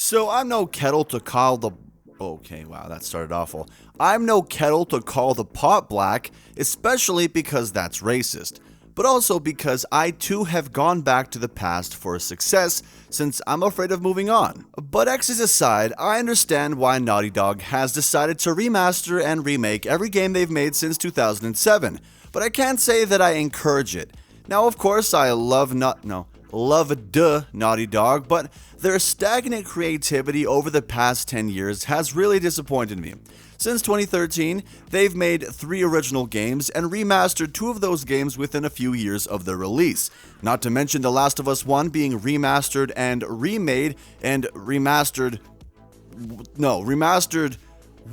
So I'm no kettle to call the... Okay, wow, that started awful. I'm no kettle to call the pot black, especially because that's racist. But also because I too have gone back to the past for success, since I'm afraid of moving on. But X's aside, I understand why Naughty Dog has decided to remaster and remake every game they've made since 2007, but I can't say that I encourage it. Now, of course, I loved Naughty Dog, but their stagnant creativity over the past 10 years has really disappointed me. Since 2013, they've made 3 original games and remastered 2 of those games within a few years of their release. Not to mention The Last of Us 1 being remastered and remade and remastered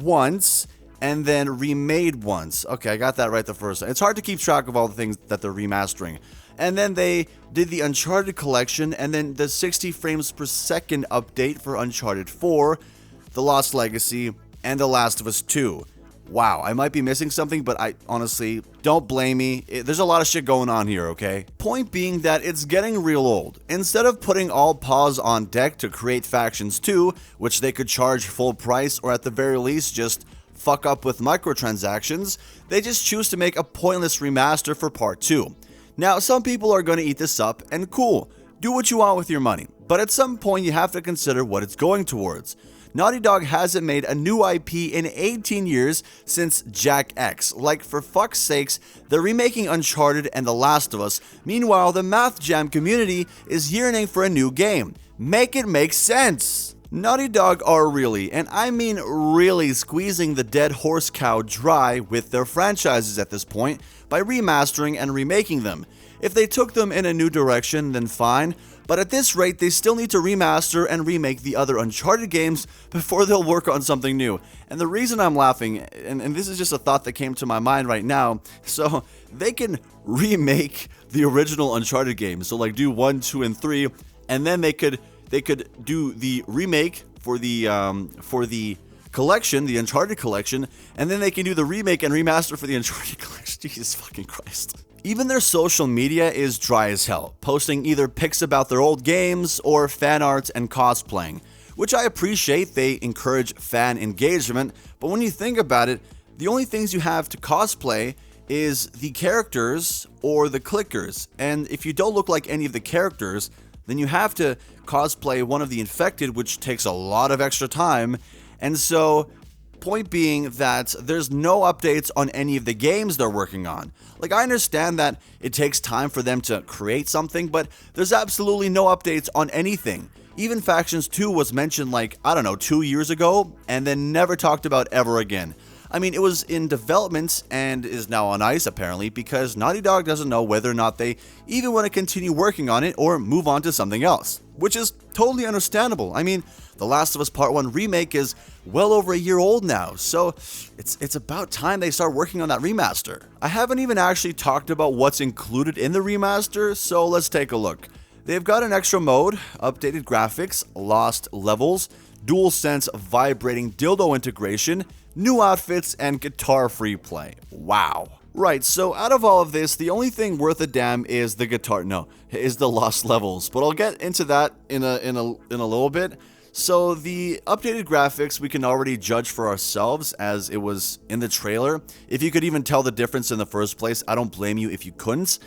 once and then remade once. Okay, I got that right the first time. It's hard to keep track of all the things that they're remastering. And then they did the Uncharted collection, and then the 60 frames per second update for Uncharted 4, The Lost Legacy, and The Last of Us 2. Wow, I might be missing something, but I honestly, don't blame me. There's a lot of shit going on here, okay? Point being that it's getting real old. Instead of putting all paws on deck to create Factions 2, which they could charge full price or at the very least just fuck up with microtransactions, they just choose to make a pointless remaster for Part 2. Now, some people are going to eat this up, and cool, do what you want with your money, but at some point you have to consider what it's going towards. Naughty Dog hasn't made a new IP in 18 years since Jack X. Like, for fuck's sakes, they're remaking Uncharted and The Last of Us. Meanwhile, the Math Jam community is yearning for a new game. Make it make sense! Naughty Dog are really, and I mean really, squeezing the dead horse cow dry with their franchises at this point by remastering and remaking them. If they took them in a new direction, then fine, but at this rate, they still need to remaster and remake the other Uncharted games before they'll work on something new. And the reason I'm laughing, and this is just a thought that came to my mind right now, so they can remake the original Uncharted games, so like do 1, 2, and 3, and then they could do the remake for the collection, the Uncharted collection, and then they can do the remake and remaster for the Uncharted collection. Jesus fucking Christ. Even their social media is dry as hell, posting either pics about their old games or fan art and cosplaying, which I appreciate. They encourage fan engagement, but when you think about it, the only things you have to cosplay is the characters or the clickers, and if you don't look like any of the characters, then you have to cosplay one of the infected, which takes a lot of extra time. And so, point being that there's no updates on any of the games they're working on. Like, I understand that it takes time for them to create something, but there's absolutely no updates on anything. Even Factions 2 was mentioned like, I don't know, 2 years ago, and then never talked about ever again. I mean, it was in development and is now on ice apparently because Naughty Dog doesn't know whether or not they even want to continue working on it or move on to something else, which is totally understandable. I mean, The Last of Us Part 1 remake is well over a year old now, so it's about time they start working on that remaster. I haven't even actually talked about what's included in the remaster, so let's take a look. They've got an extra mode, updated graphics, lost levels, DualSense vibrating dildo integration, new outfits, and guitar free play. Wow. Right, so out of all of this, the only thing worth a damn is the lost levels, but I'll get into that in a little bit. So the updated graphics we can already judge for ourselves as it was in the trailer. If you could even tell the difference in the first place, I don't blame you if you couldn't.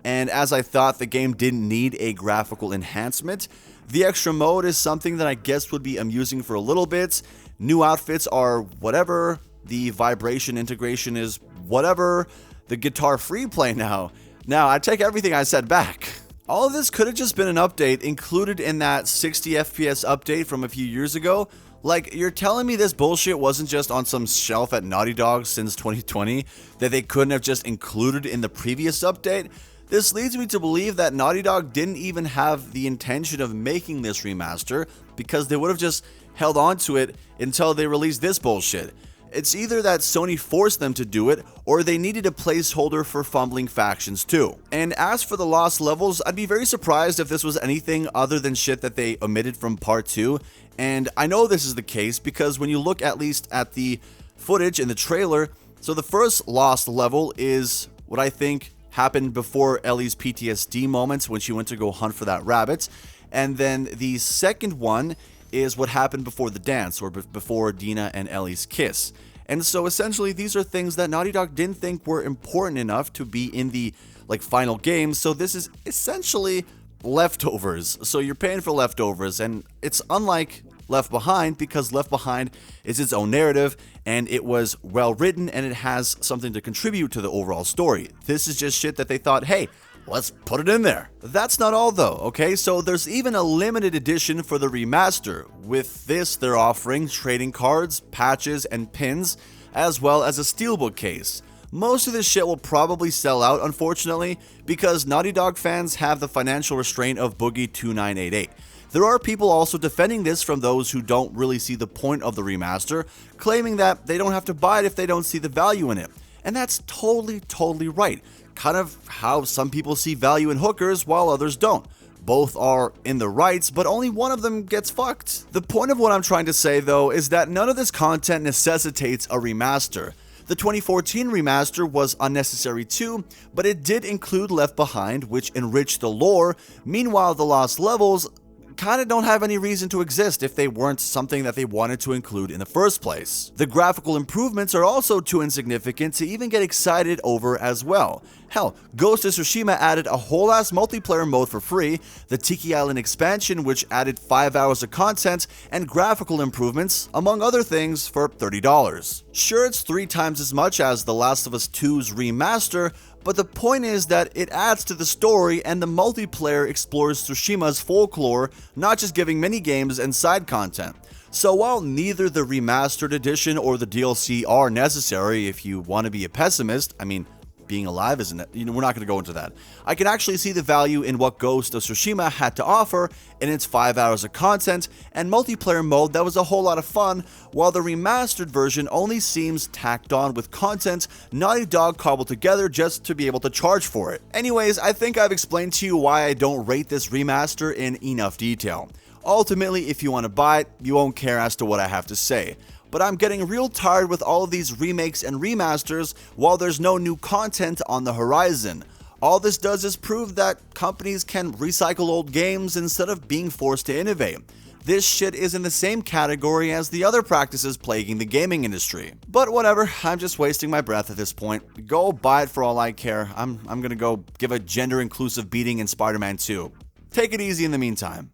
And as I thought the game didn't need a graphical enhancement, the extra mode is something that I guess would be amusing for a little bit. New outfits are whatever, the vibration integration is whatever, the guitar free play now. Now, I take everything I said back. All of this could have just been an update included in that 60 FPS update from a few years ago. Like, you're telling me this bullshit wasn't just on some shelf at Naughty Dog since 2020 that they couldn't have just included in the previous update? This leads me to believe that Naughty Dog didn't even have the intention of making this remaster because they would have just held on to it until they released this bullshit. It's either that Sony forced them to do it, or they needed a placeholder for fumbling Factions 2. And as for the lost levels, I'd be very surprised if this was anything other than shit that they omitted from Part 2. And I know this is the case because when you look at least at the footage in the trailer, so the first lost level is what I think happened before Ellie's PTSD moments when she went to go hunt for that rabbit. And then the second one is what happened before the dance, or before Dina and Ellie's kiss. And so essentially these are things that Naughty Dog didn't think were important enough to be in the final game, so this is essentially leftovers. So you're paying for leftovers, and it's unlike Left Behind because Left Behind is its own narrative and it was well written and it has something to contribute to the overall story. This is just shit that they thought, hey, let's put it in there. That's not all though, okay? So there's even a limited edition for the remaster. With this, they're offering trading cards, patches, and pins, as well as a steelbook case. Most of this shit will probably sell out, unfortunately, because Naughty Dog fans have the financial restraint of Boogie 2988. There are people also defending this from those who don't really see the point of the remaster, claiming that they don't have to buy it if they don't see the value in it. And that's totally right. Kind of how some people see value in hookers while others don't. Both are in the rights, but only one of them gets fucked. The point of what I'm trying to say though is that none of this content necessitates a remaster. The 2014 remaster was unnecessary too, but it did include Left Behind, which enriched the lore. Meanwhile, the Lost Levels kind of don't have any reason to exist if they weren't something that they wanted to include in the first place. The graphical improvements are also too insignificant to even get excited over as well. Hell, Ghost of Tsushima added a whole ass multiplayer mode for free, the Tiki Island expansion which added 5 hours of content, and graphical improvements, among other things, for $30. Sure, it's 3 times as much as The Last of Us 2's remaster, but the point is that it adds to the story and the multiplayer explores Tsushima's folklore, not just giving minigames and side content. So while neither the remastered edition or the DLC are necessary if you want to be a pessimist, I mean, being alive isn't it? We're not going to go into that. I can actually see the value in what Ghost of Tsushima had to offer in its 5 hours of content and multiplayer mode that was a whole lot of fun, while the remastered version only seems tacked on with content Naughty Dog cobbled together just to be able to charge for it. Anyways, I think I've explained to you why I don't rate this remaster in enough detail. Ultimately, if you want to buy it, you won't care as to what I have to say. But I'm getting real tired with all of these remakes and remasters while there's no new content on the horizon. All this does is prove that companies can recycle old games instead of being forced to innovate. This shit is in the same category as the other practices plaguing the gaming industry. But whatever, I'm just wasting my breath at this point. Go buy it for all I care. I'm gonna go give a gender-inclusive beating in Spider-Man 2. Take it easy in the meantime.